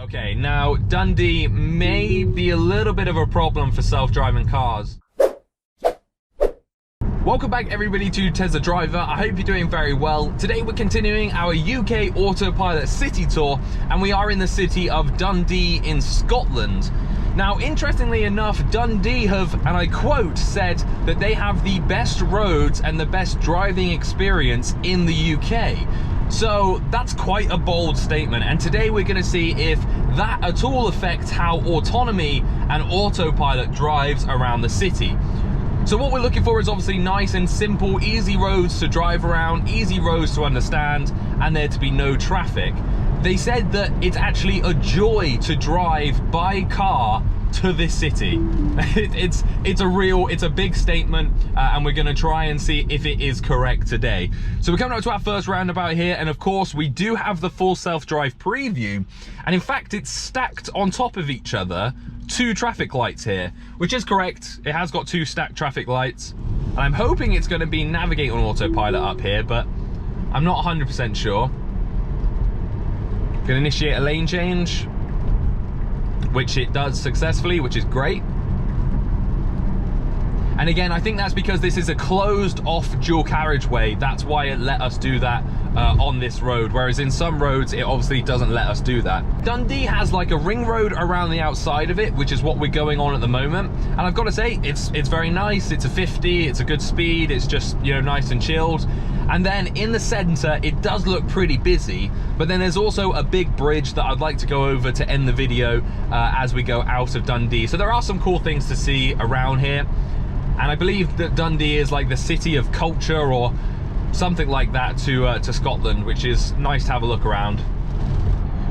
Okay, now Dundee may be a little bit of a problem for self-driving cars. Welcome back everybody to Tesla Driver. I hope you're doing very well. Today we're continuing our UK Autopilot City Tour, and we are in the city of Dundee in Scotland. Now, interestingly enough, Dundee have, and I quote, said that they have the best roads and the best driving experience in the UK. So that's quite a bold statement, and today we're going to see if that at all affects how Autonomy and Autopilot drives around the city. So what we're looking for is obviously nice and simple, easy roads to drive around, easy roads to understand, and there to be no traffic. They said that it's actually a joy to drive by car to this city. It's a big statement, and we're going to try and see if it is correct today. So we're coming up to our first roundabout here, and of course we do have the full self-drive preview, and in fact it's stacked on top of each other, two traffic lights here, which is correct. It has got two stacked traffic lights, and I'm hoping it's going to be navigate on autopilot up here, but I'm not 100% sure. Going to initiate a lane change, which it does successfully, which is great. And again, I think that's because this is a closed off dual carriageway. That's why it let us do that on this road, whereas in some roads it obviously doesn't let us do that. Dundee has like a ring road around the outside of it, which is what we're going on at the moment, and I've got to say it's very nice. It's a 50, it's a good speed, it's just, you know, nice and chilled. And then in the center it does look pretty busy, but then there's also a big bridge that I'd like to go over to end the video as we go out of Dundee. So there are some cool things to see around here, and I believe that Dundee is like the city of culture or something like that to Scotland, which is nice to have a look around.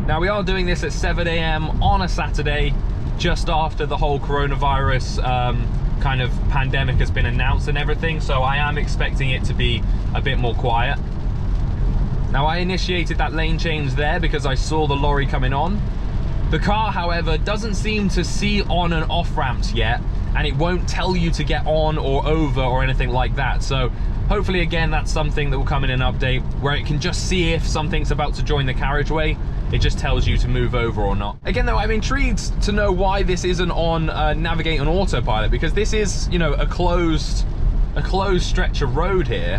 Now we are doing this at 7 AM on a Saturday, just after the whole coronavirus kind of pandemic has been announced and everything, so I am expecting it to be a bit more quiet. Now I initiated that lane change there because I saw the lorry coming on. The car, however, doesn't seem to see on and off ramps yet, and it won't tell you to get on or over or anything like that. So hopefully, again, that's something that will come in an update where it can just see if something's about to join the carriageway. It just tells you to move over or not. Again, though, I'm intrigued to know why this isn't on Navigate on Autopilot, because this is, you know, a closed stretch of road here.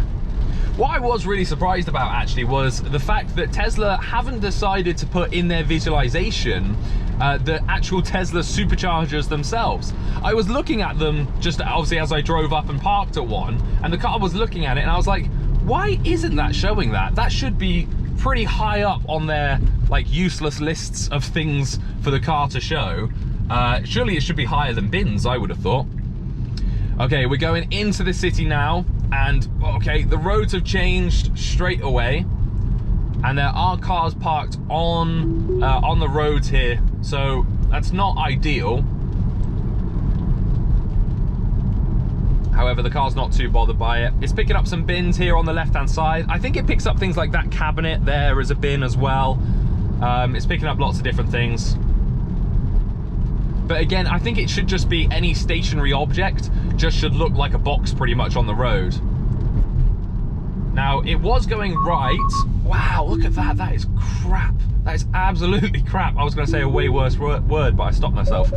What I was really surprised about actually was the fact that Tesla haven't decided to put in their visualization the actual Tesla superchargers themselves. I was looking at them just obviously as I drove up and parked at one, and the car was looking at it, and I was like, why isn't that showing that? That should be pretty high up on their like useless lists of things for the car to show. Surely it should be higher than bins, I would have thought. Okay, we're going into the city now, and okay, the roads have changed straight away, and there are cars parked on the roads here, so that's not ideal. However, the car's not too bothered by it. It's picking up some bins here on the left-hand side. I think it picks up things like that cabinet there as a bin as well. It's picking up lots of different things. But again, I think it should just be any stationary object, just should look like a box pretty much on the road. It was going right. Wow, look at that. That is crap. That is absolutely crap. I was going to say a way worse word, but I stopped myself.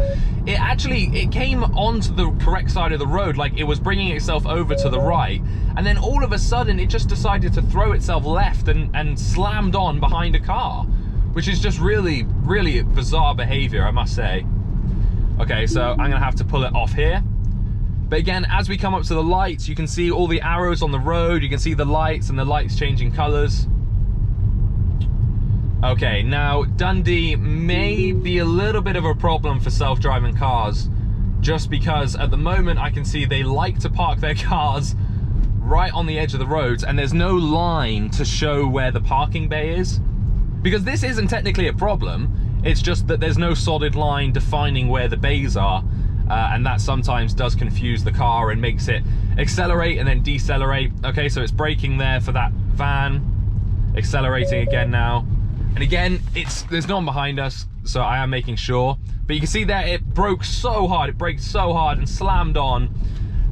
It came onto the correct side of the road, like it was bringing itself over to the right, and then all of a sudden it just decided to throw itself left and slammed on behind a car, which is just really, really bizarre behavior, I must say. Okay, so I'm going to have to pull it off here. But again, as we come up to the lights, you can see all the arrows on the road, you can see the lights and the lights changing colors. Okay, now Dundee may be a little bit of a problem for self-driving cars, just because at the moment I can see they like to park their cars right on the edge of the roads, and there's no line to show where the parking bay is. Because this isn't technically a problem, it's just that there's no solid line defining where the bays are. And that sometimes does confuse the car and makes it accelerate and then decelerate. Okay, so it's braking there for that van, accelerating again now. And again, there's no one behind us, so I am making sure. But you can see there, it broke so hard, it braked so hard and slammed on,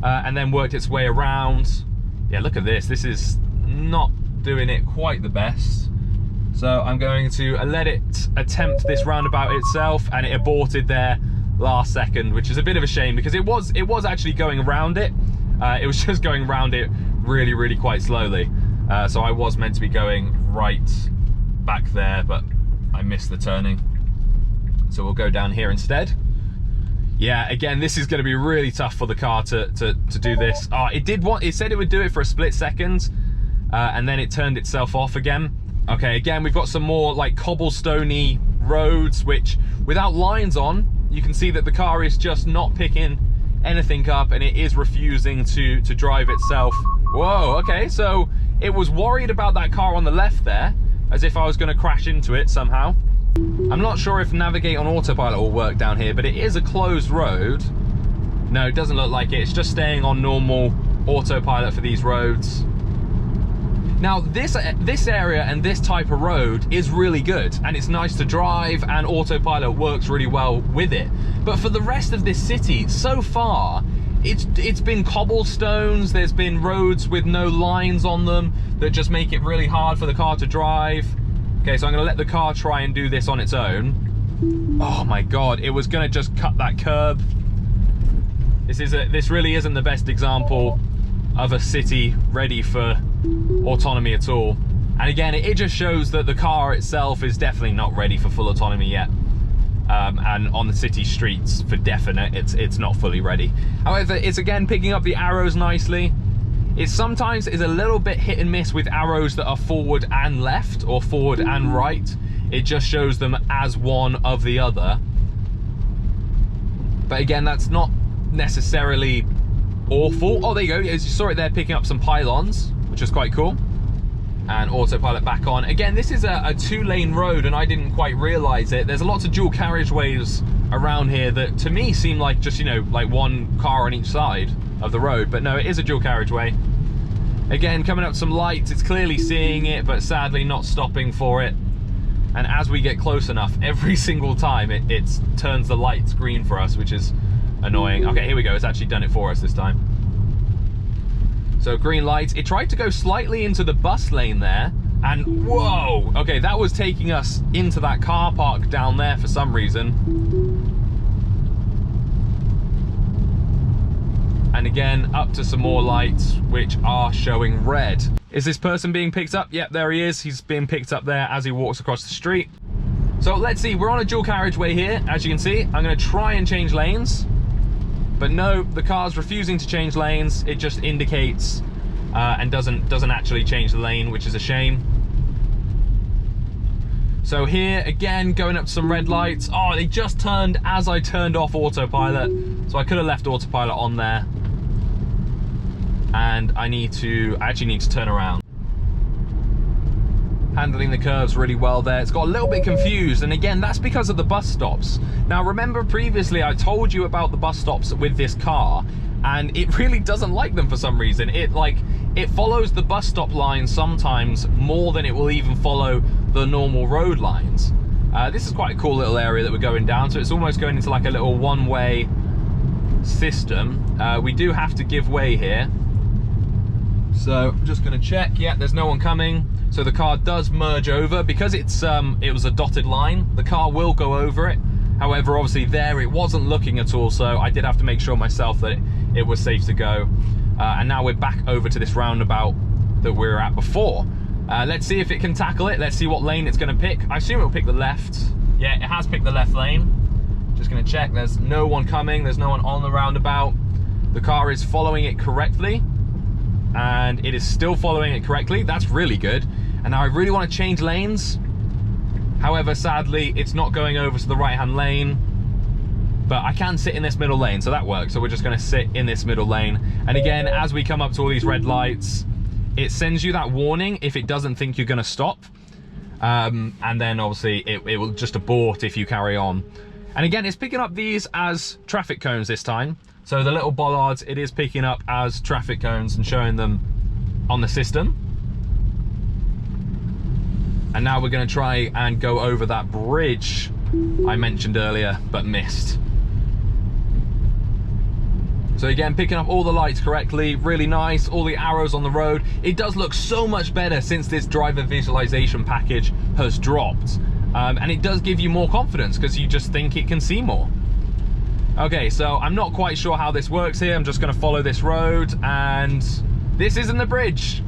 and then worked its way around. Yeah, look at this. This is not doing it quite the best. So I'm going to let it attempt this roundabout itself, and it aborted there last second, which is a bit of a shame because it was actually going around it. It was just going around it really quite slowly. So I was meant to be going right back there, but I missed the turning. So we'll go down here instead. Yeah, again, this is going to be really tough for the car to do this. It said it would do it for a split second, and then it turned itself off again. Okay, again, we've got some more like cobblestoney roads, which without lines on, you can see that the car is just not picking anything up, and it is refusing to drive itself. Whoa, okay, so it was worried about that car on the left there, as if I was going to crash into it somehow. I'm not sure if navigate on autopilot will work down here, but it is a closed road. No, it doesn't look like it. It's just staying on normal autopilot for these roads. Now, this area and this type of road is really good, and it's nice to drive, and autopilot works really well with it. But for the rest of this city, so far, it's been cobblestones, there's been roads with no lines on them that just make it really hard for the car to drive. Okay, so I'm gonna let the car try and do this on its own. Oh my God, it was gonna just cut that curb. This really isn't the best example of a city ready for autonomy at all. And again, it just shows that the car itself is definitely not ready for full autonomy yet. And on the city streets, for definite, it's not fully ready. However, it's again picking up the arrows nicely. It sometimes is a little bit hit and miss with arrows that are forward and left, or forward and right. It just shows them as one of the other. But again, that's not necessarily awful. Oh, there you go. As you saw it there, picking up some pylons, which is quite cool. And autopilot back on. Again, this is a two-lane road, and I didn't quite realize it. There's lots of dual carriageways around here that to me seem like just, you know, like one car on each side of the road, but no, it is a dual carriageway. Again, coming up some lights, it's clearly seeing it, but sadly not stopping for it. And as we get close enough, every single time it turns the lights green for us, which is annoying. Okay, here we go. It's actually done it for us this time. So green lights. It tried to go slightly into the bus lane there, and whoa, okay, that was taking us into that car park down there for some reason. And again, up to some more lights, which are showing red. Is this person being picked up? Yep, there he is. He's being picked up there as he walks across the street. So let's see, we're on a dual carriageway here, as you can see. I'm gonna try and change lanes. But no, the car's refusing to change lanes. It just indicates and doesn't actually change the lane, which is a shame. So here, again, going up to some red lights. Oh, they just turned as I turned off autopilot. So I could have left autopilot on there. And I actually need to turn around. Handling the curves really well there. It's got a little bit confused, and again, that's because of the bus stops. Now, remember previously I told you about the bus stops with this car, and it really doesn't like them for some reason. It follows the bus stop lines sometimes more than it will even follow the normal road lines. This is quite a cool little area that we're going down, so it's almost going into like a little one-way system. We do have to give way here. So I'm just gonna check. Yeah, there's no one coming. So the car does merge over because it was a dotted line. The car will go over it. However, obviously there it wasn't looking at all, so I did have to make sure myself that it was safe to go. And now we're back over to this roundabout that we were at before. Let's see if it can tackle it. Let's see what lane it's going to pick. I assume it'll pick the left. Yeah, it has picked the left lane. Just going to check. There's no one coming. There's no one on the roundabout. The car is following it correctly. And it is still following it correctly. That's really good. And now I really want to change lanes. However, sadly, it's not going over to the right-hand lane. But I can sit in this middle lane, so that works. So we're just going to sit in this middle lane. And again, as we come up to all these red lights, it sends you that warning if it doesn't think you're going to stop. And then obviously it will just abort if you carry on. And again, it's picking up these as traffic cones this time. So the little bollards, it is picking up as traffic cones and showing them on the system. And now we're going to try and go over that bridge I mentioned earlier, but missed. So again, picking up all the lights correctly, really nice, all the arrows on the road. It does look so much better since this driver visualization package has dropped. And it does give you more confidence because you just think it can see more. Okay, so I'm not quite sure how this works here. I'm just gonna follow this road, and this isn't the bridge.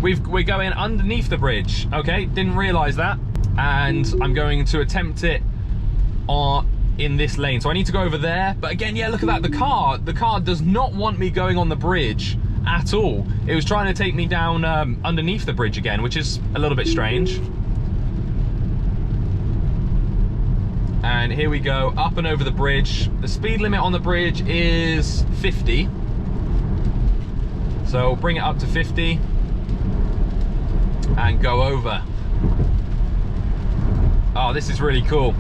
We're going underneath the bridge, okay? Didn't realize that. And I'm going to attempt it in this lane. So I need to go over there. But again, yeah, look at that. The car does not want me going on the bridge at all. It was trying to take me down underneath the bridge again, which is a little bit strange. And here we go, up and over the bridge. The speed limit on the bridge is 50. So bring it up to 50 and go over. Oh, this is really cool.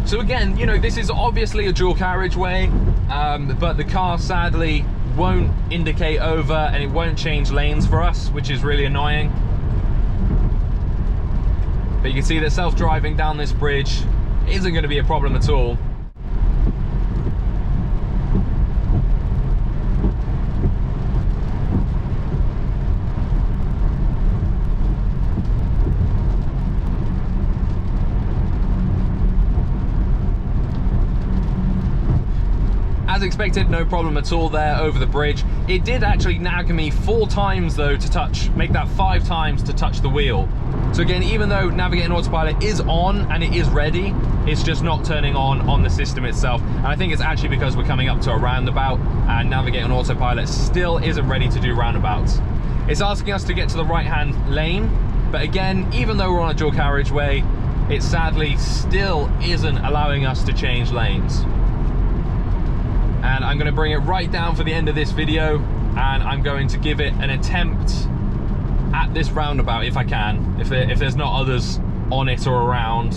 So again, you know, this is obviously a dual carriageway, but the car sadly won't indicate over and it won't change lanes for us, which is really annoying. But you can see that self-driving down this bridge isn't going to be a problem at all. As expected, no problem at all there over the bridge. It did actually nag me 4 times though to make that 5 times to touch the wheel. So again, even though navigating autopilot is on and it is ready, it's just not turning on the system itself. And I think it's actually because we're coming up to a roundabout and navigating autopilot still isn't ready to do roundabouts. It's asking us to get to the right-hand lane, but again, even though we're on a dual carriageway, it sadly still isn't allowing us to change lanes. And I'm going to bring it right down for the end of this video, and I'm going to give it an attempt at this roundabout if I can, if there's not others on it or around.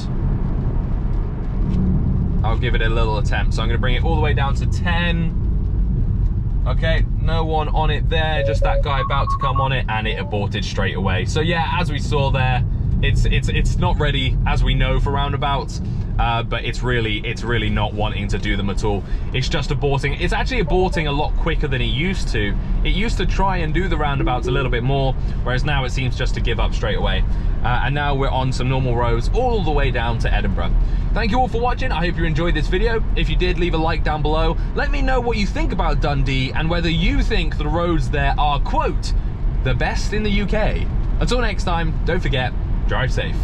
I'll give it a little attempt. So I'm going to bring it all the way down to 10. Okay, no one on it there, just that guy about to come on it, and it aborted straight away. So yeah, as we saw there, it's not ready, as we know, for roundabouts. But it's really not wanting to do them at all. It's just aborting. It's actually aborting a lot quicker than it used to. It used to try and do the roundabouts a little bit more, whereas now it seems just to give up straight away. And now we're on some normal roads all the way down to Edinburgh. Thank you all for watching. I hope you enjoyed this video. If you did, leave a like down below. Let me know what you think about Dundee and whether you think the roads there are, quote, the best in the UK. Until next time, don't forget, drive safe.